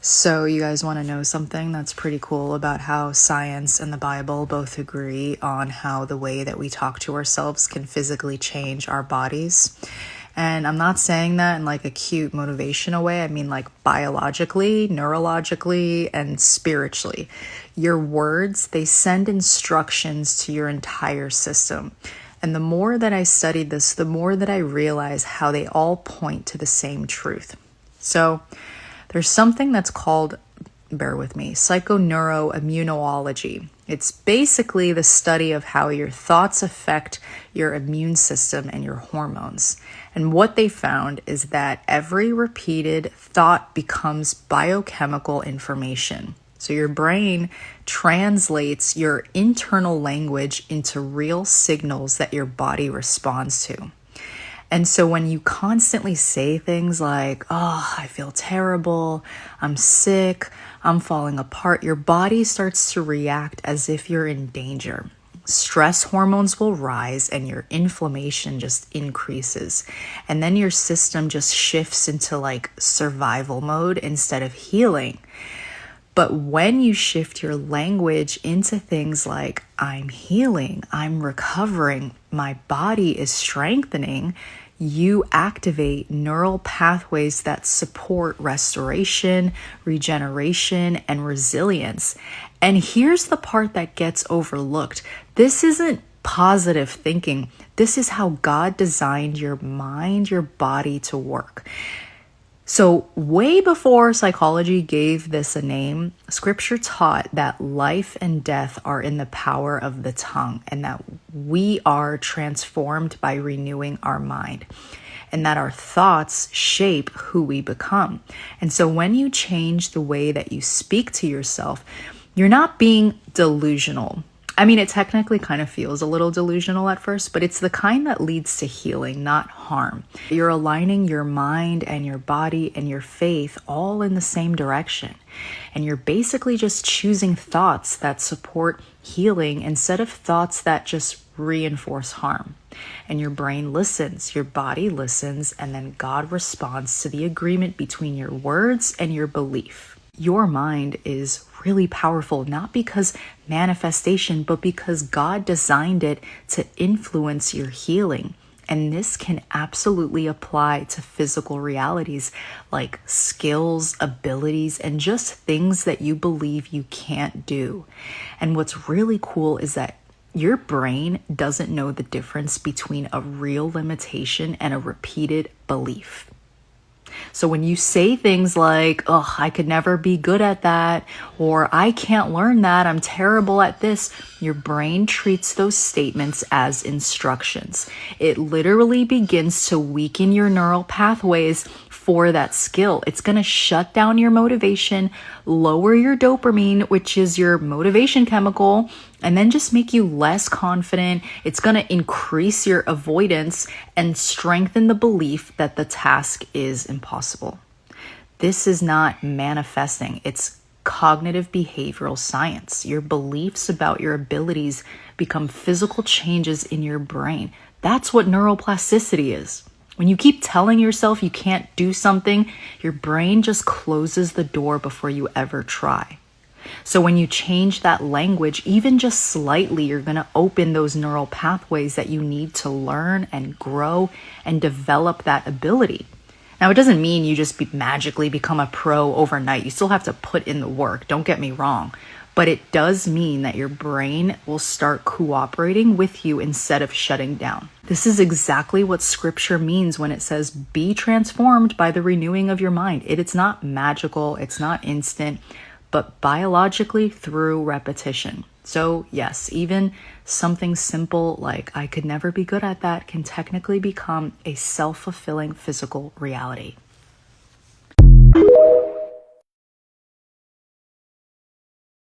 So you guys want to know something that's pretty cool about how science and the Bible both agree on how the way that we talk to ourselves can physically change our bodies. And I'm not saying that in like a cute motivational way. I mean like biologically, neurologically, and spiritually. Your words, they send instructions to your entire system. And the more that I studied this, the more that I realized how they all point to the same truth. So there's something that's called, bear with me, psychoneuroimmunology. It's basically the study of how your thoughts affect your immune system and your hormones. And what they found is that every repeated thought becomes biochemical information. So your brain translates your internal language into real signals that your body responds to. And so when you constantly say things like, oh, I feel terrible, I'm sick, I'm falling apart, your body starts to react as if you're in danger. Stress hormones will rise and your inflammation just increases. And then your system just shifts into like survival mode instead of healing. But when you shift your language into things like, I'm healing, I'm recovering, my body is strengthening, you activate neural pathways that support restoration, regeneration, and resilience. And here's the part that gets overlooked. This isn't positive thinking. This is how God designed your mind, your body to work. So way before psychology gave this a name, scripture taught that life and death are in the power of the tongue and that we are transformed by renewing our mind and that our thoughts shape who we become. And so when you change the way that you speak to yourself, you're not being delusional. I mean, it technically kind of feels a little delusional at first, but it's the kind that leads to healing, not harm. You're aligning your mind and your body and your faith all in the same direction. And you're basically just choosing thoughts that support healing instead of thoughts that just reinforce harm. And your brain listens, your body listens, and then God responds to the agreement between your words and your belief. Your mind is really powerful, not because manifestation, but because God designed it to influence your healing. And this can absolutely apply to physical realities like skills, abilities, and just things that you believe you can't do. And what's really cool is that your brain doesn't know the difference between a real limitation and a repeated belief. So when you say things like, oh, I could never be good at that, or I can't learn that, I'm terrible at this, your brain treats those statements as instructions. It literally begins to weaken your neural pathways for that skill. It's going to shut down your motivation, lower your dopamine, which is your motivation chemical, and then just make you less confident. It's going to increase your avoidance and strengthen the belief that the task is impossible. This is not manifesting. It's cognitive behavioral science. Your beliefs about your abilities become physical changes in your brain. That's what neuroplasticity is. When you keep telling yourself you can't do something, your brain just closes the door before you ever try. So when you change that language, even just slightly, you're going to open those neural pathways that you need to learn and grow and develop that ability. Now, it doesn't mean you just magically become a pro overnight. You still have to put in the work. Don't get me wrong. But it does mean that your brain will start cooperating with you instead of shutting down. This is exactly what scripture means when it says, be transformed by the renewing of your mind. It's not magical. It's not instant, but biologically through repetition. So yes, even something simple like I could never be good at that can technically become a self-fulfilling physical reality.